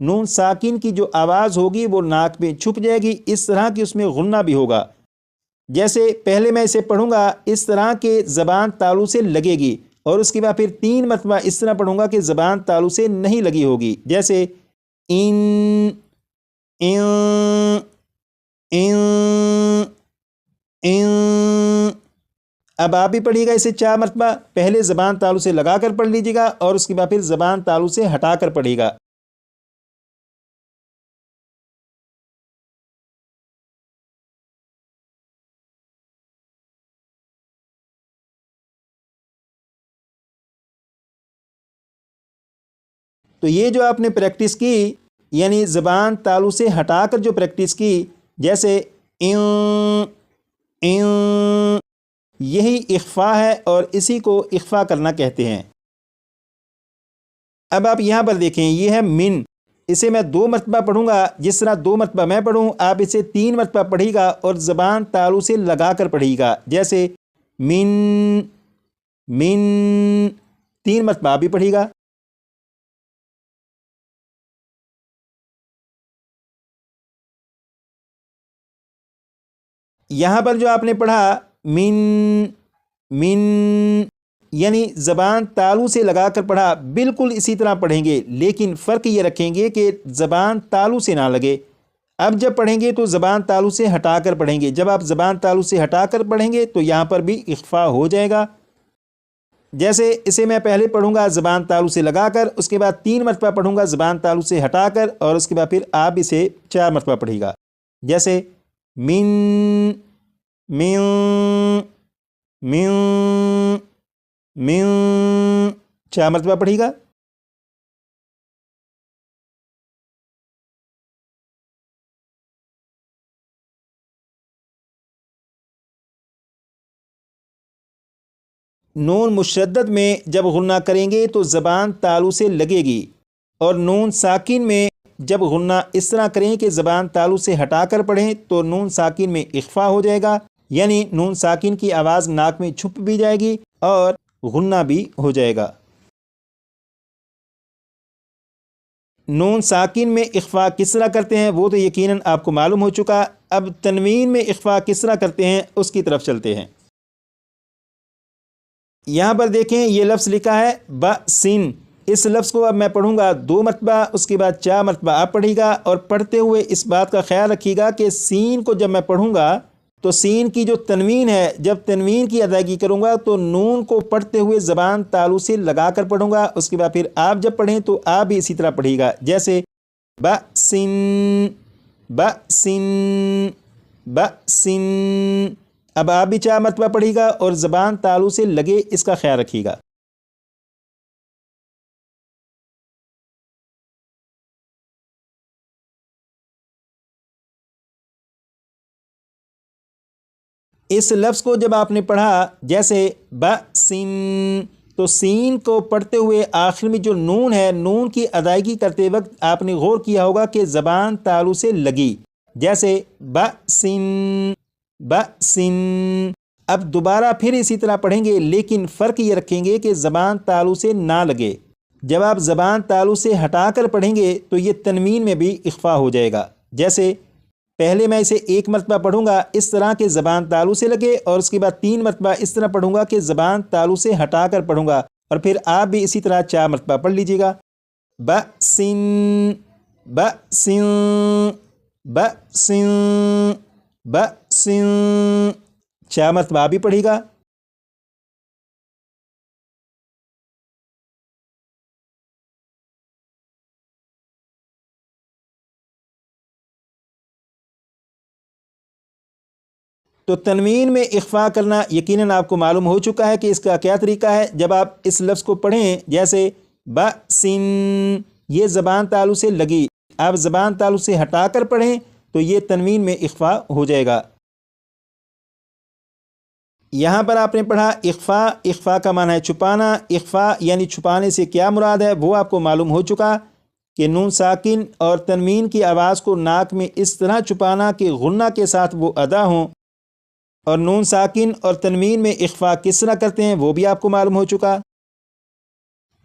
نون ساکن کی جو آواز ہوگی وہ ناک میں چھپ جائے گی، اس طرح کی اس میں غنہ بھی ہوگا۔ جیسے پہلے میں اسے پڑھوں گا اس طرح کہ زبان تالو سے لگے گی، اور اس کے بعد پھر 3 مرتبہ اس طرح پڑھوں گا کہ زبان تالو سے نہیں لگی ہوگی، جیسے ان ان ان ان۔ اب آپ بھی پڑھیے گا اسے 4 مرتبہ، پہلے زبان تالو سے لگا کر پڑھ لیجیے گا اور اس کے بعد پھر زبان تالو سے ہٹا کر پڑھیے گا۔ تو یہ جو آپ نے پریکٹس کی، یعنی زبان تالو سے ہٹا کر جو پریکٹس کی، جیسے ان ان، یہی اخفا ہے اور اسی کو اخفا کرنا کہتے ہیں۔ اب آپ یہاں پر دیکھیں، یہ ہے من، اسے میں 2 مرتبہ پڑھوں گا، جس طرح 2 مرتبہ میں پڑھوں آپ اسے 3 مرتبہ پڑھیے گا اور زبان تالو سے لگا کر پڑھیے گا، جیسے من من، 3 مرتبہ آپ بھی پڑھیے گا۔ یہاں پر جو آپ نے پڑھا من من، یعنی زبان تالو سے لگا کر پڑھا، بالکل اسی طرح پڑھیں گے، لیکن فرق یہ رکھیں گے کہ زبان تالو سے نہ لگے۔ اب جب پڑھیں گے تو زبان تالو سے ہٹا کر پڑھیں گے، جب آپ زبان تالو سے ہٹا کر پڑھیں گے تو یہاں پر بھی اخفا ہو جائے گا۔ جیسے اسے میں پہلے پڑھوں گا زبان تالو سے لگا کر، اس کے بعد 3 مرتبہ پڑھوں گا زبان تالو سے ہٹا کر، اور اس کے بعد پھر آپ اسے 4 مرتبہ پڑھیے گا، جیسے من من من من، 4 مرتبہ پڑھیے گا۔ نون مشدد میں جب غنہ کریں گے تو زبان تالو سے لگے گی، اور نون ساکن میں جب غنہ اس طرح کریں کہ زبان تالو سے ہٹا کر پڑھیں تو نون ساکن میں اخفا ہو جائے گا، یعنی نون ساکن کی آواز ناک میں چھپ بھی جائے گی اور غنہ بھی ہو جائے گا۔ نون ساکن میں اخفا کس طرح کرتے ہیں وہ تو یقیناً آپ کو معلوم ہو چکا۔ اب تنوین میں اخفا کس طرح کرتے ہیں اس کی طرف چلتے ہیں۔ یہاں پر دیکھیں یہ لفظ لکھا ہے بسن، اس لفظ کو اب میں پڑھوں گا 2 مرتبہ، اس کے بعد 4 مرتبہ آپ پڑھیے گا، اور پڑھتے ہوئے اس بات کا خیال رکھیے گا کہ سین کو جب میں پڑھوں گا تو سین کی جو تنوین ہے، جب تنوین کی ادائیگی کروں گا تو نون کو پڑھتے ہوئے زبان تالو سے لگا کر پڑھوں گا، اس کے بعد پھر آپ جب پڑھیں تو آپ بھی اسی طرح پڑھیے گا، جیسے بسن بسن بسن۔ اب آپ بھی 4 مرتبہ پڑھیے گا اور زبان تالو سے لگے اس کا خیال رکھیے گا۔ اس لفظ کو جب آپ نے پڑھا جیسے بسن، تو سین کو پڑھتے ہوئے آخر میں جو نون ہے، نون کی ادائیگی کرتے وقت آپ نے غور کیا ہوگا کہ زبان تالو سے لگی، جیسے بسن بسن۔ اب دوبارہ پھر اسی طرح پڑھیں گے، لیکن فرق یہ رکھیں گے کہ زبان تالو سے نہ لگے۔ جب آپ زبان تالو سے ہٹا کر پڑھیں گے تو یہ تنوین میں بھی اخفا ہو جائے گا، جیسے پہلے میں اسے 1 مرتبہ پڑھوں گا اس طرح کہ زبان تالو سے لگے، اور اس کے بعد 3 مرتبہ اس طرح پڑھوں گا کہ زبان تالو سے ہٹا کر پڑھوں گا، اور پھر آپ بھی اسی طرح 4 مرتبہ پڑھ لیجیے گا، بسن بسن بسن بسن، 4 مرتبہ آپ بھی پڑھیے گا۔ تو تنوین میں اخفا کرنا یقیناً آپ کو معلوم ہو چکا ہے کہ اس کا کیا طریقہ ہے۔ جب آپ اس لفظ کو پڑھیں جیسے بسن، یہ زبان تالو سے لگی، آپ زبان تالو سے ہٹا کر پڑھیں تو یہ تنوین میں اخفا ہو جائے گا۔ یہاں پر آپ نے پڑھا اخفا، اخفا کا معنی ہے چھپانا، اخفا یعنی چھپانے سے کیا مراد ہے وہ آپ کو معلوم ہو چکا کہ نون ساکن اور تنوین کی آواز کو ناک میں اس طرح چھپانا کہ غنہ کے ساتھ وہ ادا ہوں، اور نون ساکن اور تنوین میں اخفا کس طرح کرتے ہیں وہ بھی آپ کو معلوم ہو چکا۔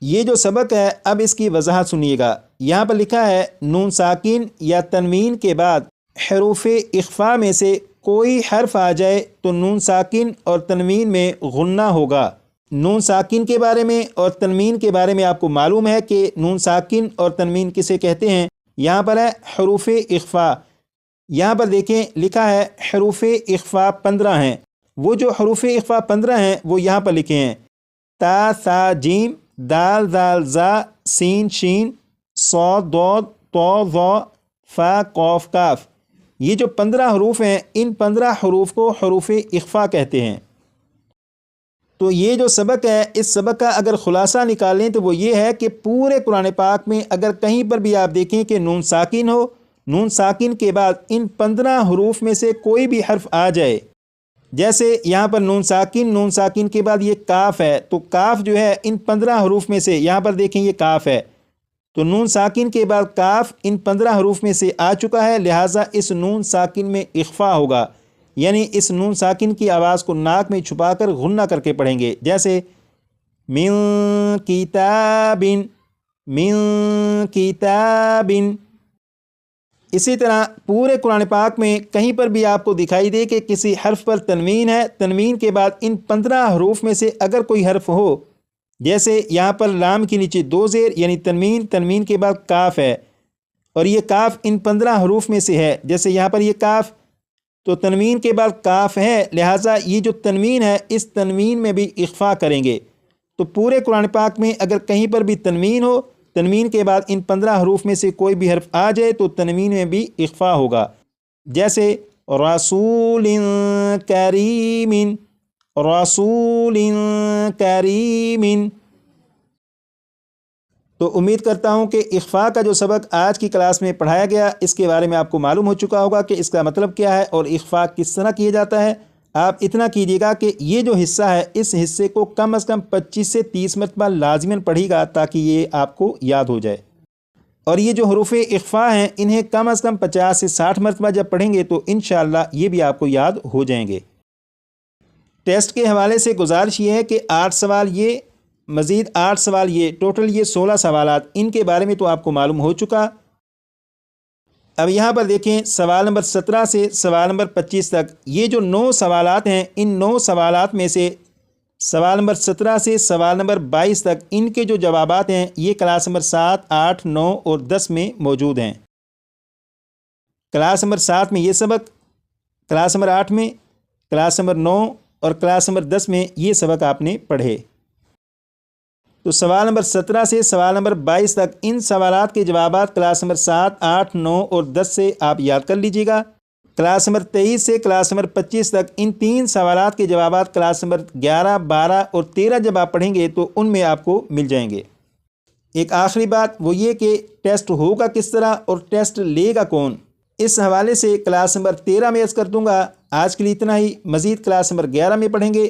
یہ جو سبق ہے اب اس کی وضاحت سنیے گا۔ یہاں پر لکھا ہے نون ساکن یا تنوین کے بعد حروف اخفا میں سے کوئی حرف آ جائے تو نون ساکن اور تنوین میں غنہ ہوگا۔ نون ساکن کے بارے میں اور تنوین کے بارے میں آپ کو معلوم ہے کہ نون ساکن اور تنوین کسے کہتے ہیں۔ یہاں پر ہے حروف اخفا، یہاں پر دیکھیں لکھا ہے حروف اخفا 15 ہیں۔ وہ جو حروف اخفا 15 ہیں وہ یہاں پر لکھے ہیں: تا ثا جیم، دال ذال زا، سین شین، صاد ضاد، طا ظا، فا قاف کاف۔ یہ جو 15 حروف ہیں ان 15 حروف کو حروف اخفا کہتے ہیں۔ تو یہ جو سبق ہے اس سبق کا اگر خلاصہ نکالیں تو وہ یہ ہے کہ پورے قرآن پاک میں اگر کہیں پر بھی آپ دیکھیں کہ نون ساکن ہو، نون ساکن کے بعد ان 15 حروف میں سے کوئی بھی حرف آ جائے، جیسے یہاں پر نون ساکن کے بعد یہ کاف ہے، تو کاف جو ہے ان 15 حروف میں سے، یہاں پر دیکھیں یہ کاف ہے، تو نون ساکن کے بعد کاف ان 15 حروف میں سے آ چکا ہے، لہٰذا اس نون ساکن میں اخفا ہوگا، یعنی اس نون ساکن کی آواز کو ناک میں چھپا کر غنہ کر کے پڑھیں گے، جیسے من کتابن، من کتابن۔ اسی طرح پورے قرآن پاک میں کہیں پر بھی آپ کو دکھائی دے کہ کسی حرف پر تنوین ہے، تنوین کے بعد ان 15 حروف میں سے اگر کوئی حرف ہو، جیسے یہاں پر لام کے نیچے 2 زیر یعنی تنوین، تنوین کے بعد کاف ہے، اور یہ کاف ان 15 حروف میں سے ہے، جیسے یہاں پر یہ کاف، تو تنوین کے بعد کاف ہے، لہٰذا یہ جو تنوین ہے اس تنوین میں بھی اخفا کریں گے۔ تو پورے قرآن پاک میں اگر کہیں پر بھی تنوین ہو، تنوین کے بعد ان 15 حروف میں سے کوئی بھی حرف آ جائے تو تنوین میں بھی اخفا ہوگا، جیسے رسول کریم، رسول کریم۔ تو امید کرتا ہوں کہ اخفا کا جو سبق آج کی کلاس میں پڑھایا گیا اس کے بارے میں آپ کو معلوم ہو چکا ہوگا کہ اس کا مطلب کیا ہے اور اخفا کس طرح کیا جاتا ہے۔ آپ اتنا کیجیے گا کہ یہ جو حصہ ہے اس حصے کو کم از کم 25 سے 30 مرتبہ لازماً پڑھیے گا تاکہ یہ آپ کو یاد ہو جائے، اور یہ جو حروف اخفا ہیں انہیں کم از کم 50 سے 60 مرتبہ جب پڑھیں گے تو انشاءاللہ یہ بھی آپ کو یاد ہو جائیں گے۔ ٹیسٹ کے حوالے سے گزارش یہ ہے کہ 8 سوال یہ، مزید 8 سوال یہ، ٹوٹل یہ 16 سوالات، ان کے بارے میں تو آپ کو معلوم ہو چکا۔ اب یہاں پر دیکھیں سوال نمبر 17 سے سوال نمبر 25 تک یہ جو 9 سوالات ہیں، ان 9 سوالات میں سے سوال نمبر 17 سے سوال نمبر 22 تک ان کے جو جوابات ہیں یہ کلاس نمبر 7، 8، 9 اور 10 میں موجود ہیں۔ کلاس نمبر 7 میں یہ سبق، کلاس نمبر 8 میں، کلاس نمبر 9 اور کلاس نمبر 10 میں یہ سبق آپ نے پڑھے۔ تو سوال نمبر 17 سے سوال نمبر 22 تک ان سوالات کے جوابات کلاس نمبر 7، 8، 9 اور 10 سے آپ یاد کر لیجئے گا۔ کلاس نمبر 23 سے کلاس نمبر 25 تک ان 3 سوالات کے جوابات کلاس نمبر 11، 12 اور 13 جب آپ پڑھیں گے تو ان میں آپ کو مل جائیں گے۔ ایک آخری بات وہ یہ کہ ٹیسٹ ہوگا کس طرح اور ٹیسٹ لے گا کون، اس حوالے سے کلاس نمبر 13 میں عرض کر دوں گا۔ آج کے لیے اتنا ہی، مزید کلاس نمبر 11 میں پڑھیں گے۔